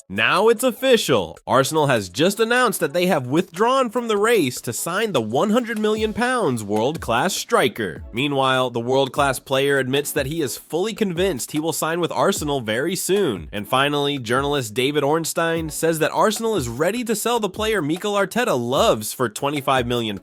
Now it's official. Arsenal has just announced that they have withdrawn from the race to sign the £100 million world-class striker. Meanwhile, the world-class player admits that he is fully convinced he will sign with Arsenal very soon. And finally, journalist David Ornstein says that Arsenal is ready to sell the player Mikel Arteta loves for £25 million.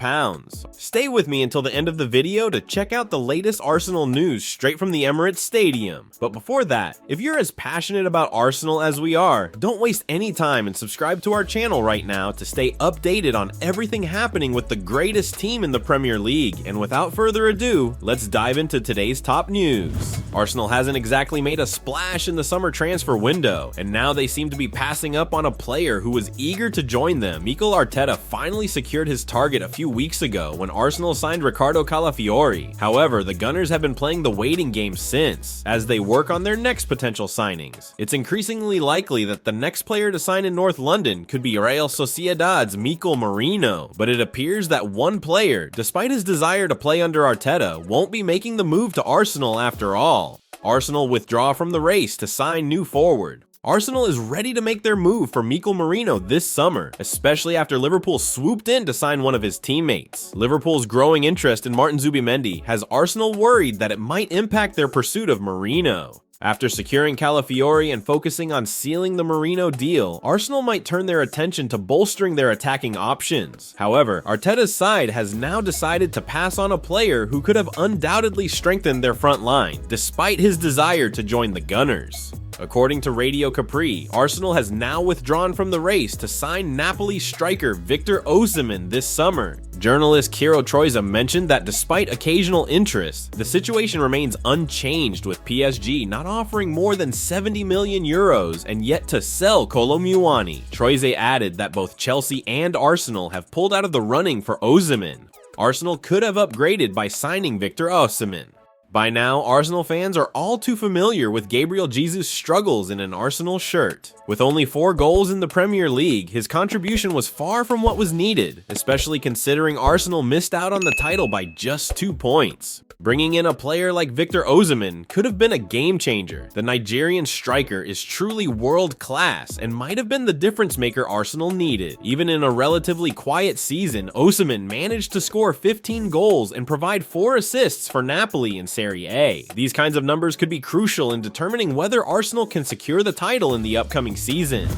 Stay with me until the end of the video to check out the latest Arsenal news straight from the Emirates Stadium. But before that, if you're as passionate about Arsenal as we are, don't waste any time and subscribe to our channel right now to stay updated on everything happening with the greatest team in the Premier League. And without further ado, let's dive into today's top news. Arsenal hasn't exactly made a splash in the summer transfer window, and now they seem to be passing up on a player who was eager to join them. Mikel Arteta finally secured his target a few weeks ago when Arsenal signed Riccardo Calafiori. However, the Gunners have been playing the waiting game since, as they work on their next potential signings. It's increasingly likely that the next player to sign in North London could be Real Sociedad's Mikel Merino, but it appears that one player, despite his desire to play under Arteta, won't be making the move to Arsenal after all. Arsenal withdraw from the race to sign new forward. Arsenal is ready to make their move for Mikel Merino this summer, especially after Liverpool swooped in to sign one of his teammates. Liverpool's growing interest in Martin Zubimendi has Arsenal worried that it might impact their pursuit of Merino. After securing Calafiori and focusing on sealing the Merino deal, Arsenal might turn their attention to bolstering their attacking options. However, Arteta's side has now decided to pass on a player who could have undoubtedly strengthened their front line, despite his desire to join the Gunners. According to Radio Capri, Arsenal has now withdrawn from the race to sign Napoli striker Victor Osimhen this summer. Journalist Kiro Troisa mentioned that despite occasional interest, the situation remains unchanged, with PSG not offering more than €70 million and yet to sell Kolo Muani. Troisa added that both Chelsea and Arsenal have pulled out of the running for Osimhen. Arsenal could have upgraded by signing Victor Osimhen. By now, Arsenal fans are all too familiar with Gabriel Jesus' struggles in an Arsenal shirt. With only 4 goals in the Premier League, his contribution was far from what was needed, especially considering Arsenal missed out on the title by just 2 points. Bringing in a player like Victor Osimhen could have been a game changer. The Nigerian striker is truly world class and might have been the difference maker Arsenal needed. Even in a relatively quiet season, Osimhen managed to score 15 goals and provide 4 assists for Napoli in Serie A. These kinds of numbers could be crucial in determining whether Arsenal can secure the title in the upcoming season.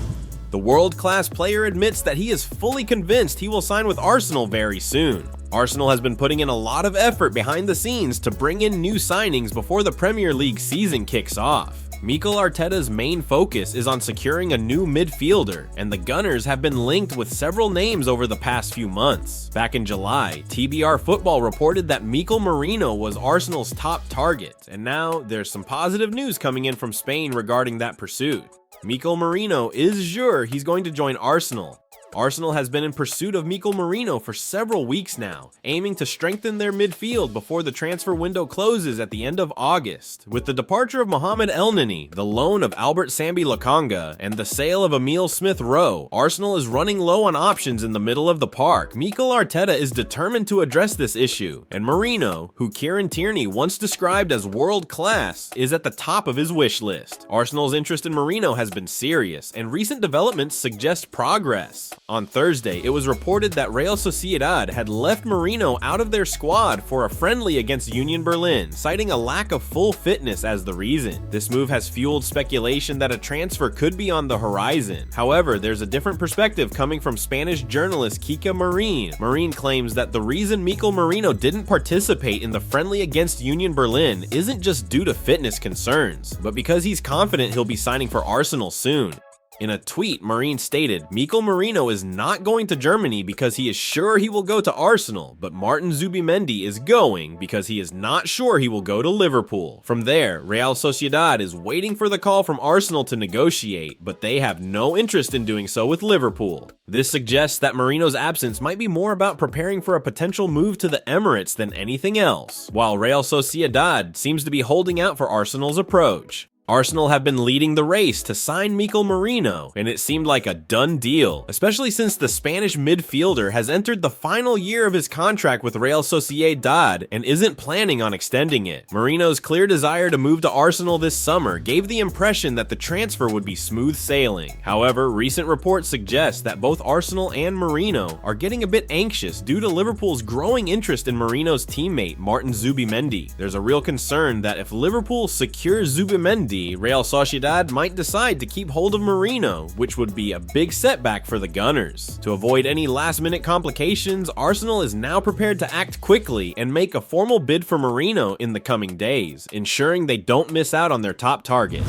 The world-class player admits that he is fully convinced he will sign with Arsenal very soon. Arsenal has been putting in a lot of effort behind the scenes to bring in new signings before the Premier League season kicks off. Mikel Arteta's main focus is on securing a new midfielder, and the Gunners have been linked with several names over the past few months. Back in July, TBR Football reported that Mikel Merino was Arsenal's top target, and now there's some positive news coming in from Spain regarding that pursuit. Mikel Merino is sure he's going to join Arsenal. Arsenal has been in pursuit of Mikel Merino for several weeks now, aiming to strengthen their midfield before the transfer window closes at the end of August. With the departure of Mohamed Elneny, the loan of Albert Sambi Lokonga, and the sale of Emile Smith-Rowe, Arsenal is running low on options in the middle of the park. Mikel Arteta is determined to address this issue, and Merino, who Kieran Tierney once described as world-class, is at the top of his wish list. Arsenal's interest in Merino has been serious, and recent developments suggest progress. On Thursday, it was reported that Real Sociedad had left Merino out of their squad for a friendly against Union Berlin, citing a lack of full fitness as the reason. This move has fueled speculation that a transfer could be on the horizon. However, there's a different perspective coming from Spanish journalist Kika Marin. Marin claims that the reason Mikel Merino didn't participate in the friendly against Union Berlin isn't just due to fitness concerns, but because he's confident he'll be signing for Arsenal soon. In a tweet, Marin stated, "Mikel Merino is not going to Germany because he is sure he will go to Arsenal, but Martin Zubimendi is going because he is not sure he will go to Liverpool." From there, Real Sociedad is waiting for the call from Arsenal to negotiate, but they have no interest in doing so with Liverpool. This suggests that Merino's absence might be more about preparing for a potential move to the Emirates than anything else, while Real Sociedad seems to be holding out for Arsenal's approach. Arsenal have been leading the race to sign Mikel Merino, and it seemed like a done deal, especially since the Spanish midfielder has entered the final year of his contract with Real Sociedad and isn't planning on extending it. Merino's clear desire to move to Arsenal this summer gave the impression that the transfer would be smooth sailing. However, recent reports suggest that both Arsenal and Merino are getting a bit anxious due to Liverpool's growing interest in Merino's teammate Martin Zubimendi. There's a real concern that if Liverpool secures Zubimendi, Real Sociedad might decide to keep hold of Merino, which would be a big setback for the Gunners. To avoid any last-minute complications, Arsenal is now prepared to act quickly and make a formal bid for Merino in the coming days, ensuring they don't miss out on their top target.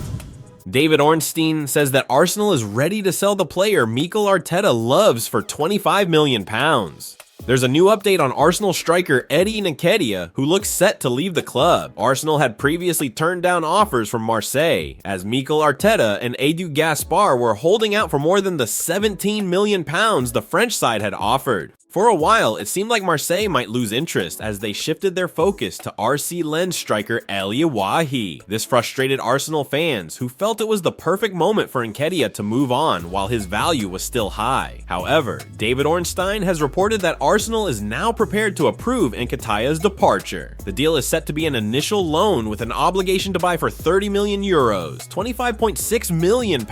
David Ornstein says that Arsenal is ready to sell the player Mikel Arteta loves for £25 million. There's a new update on Arsenal striker Eddie Nketiah, who looks set to leave the club. Arsenal had previously turned down offers from Marseille, as Mikel Arteta and Edu Gaspar were holding out for more than the £17 million the French side had offered. For a while, it seemed like Marseille might lose interest as they shifted their focus to RC Lens striker El Yawahi. This frustrated Arsenal fans, who felt it was the perfect moment for Nketiah to move on while his value was still high. However, David Ornstein has reported that Arsenal is now prepared to approve Nketiah's departure. The deal is set to be an initial loan with an obligation to buy for €30 million, £25.6 million, and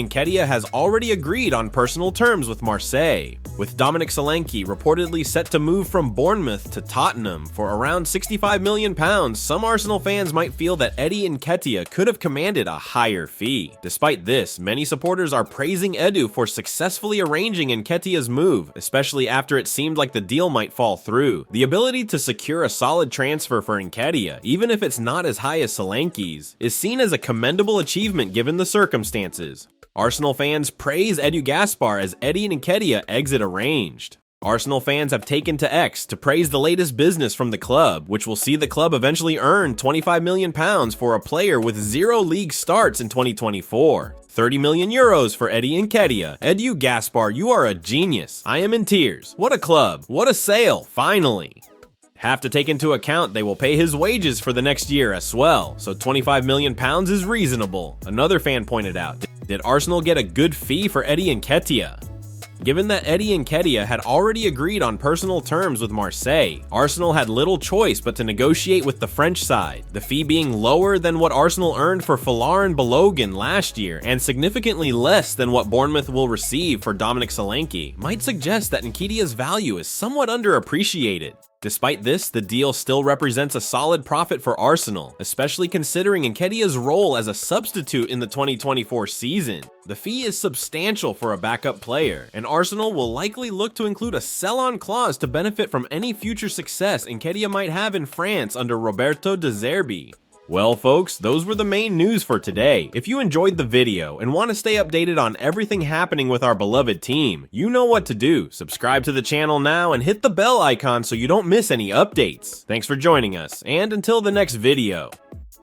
Nketiah has already agreed on personal terms with Marseille, with Dominic Solanke reportedly set to move from Bournemouth to Tottenham for around £65 million. Some Arsenal fans might feel that Eddie Nketiah could have commanded a higher fee. Despite this, many supporters are praising Edu for successfully arranging Nketiah's move, especially after it seemed like the deal might fall through. The ability to secure a solid transfer for Nketiah, even if it's not as high as Solanke's, is seen as a commendable achievement given the circumstances. Arsenal fans praise Edu Gaspar as Eddie Nketiah exit arranged. Arsenal fans have taken to X to praise the latest business from the club, which will see the club eventually earn £25 million for a player with 0 league starts in 2024. €30 million for Eddie Nketiah. Edu Gaspar, you are a genius. I am in tears. What a club. What a sale, finally. Have to take into account they will pay his wages for the next year as well, so £25 million is reasonable. Another fan pointed out, did Arsenal get a good fee for Eddie Nketiah? Given that Eddie Nketiah had already agreed on personal terms with Marseille, Arsenal had little choice but to negotiate with the French side, the fee being lower than what Arsenal earned for Folarin Balogun last year and significantly less than what Bournemouth will receive for Dominic Solanke, might suggest that Nketiah's value is somewhat underappreciated. Despite this, the deal still represents a solid profit for Arsenal, especially considering Nketiah's role as a substitute in the 2024 season. The fee is substantial for a backup player, and Arsenal will likely look to include a sell-on clause to benefit from any future success Nketiah might have in France under Roberto De Zerbi. Well folks, those were the main news for today. If you enjoyed the video and want to stay updated on everything happening with our beloved team, you know what to do. Subscribe to the channel now and hit the bell icon so you don't miss any updates. Thanks for joining us, and until the next video.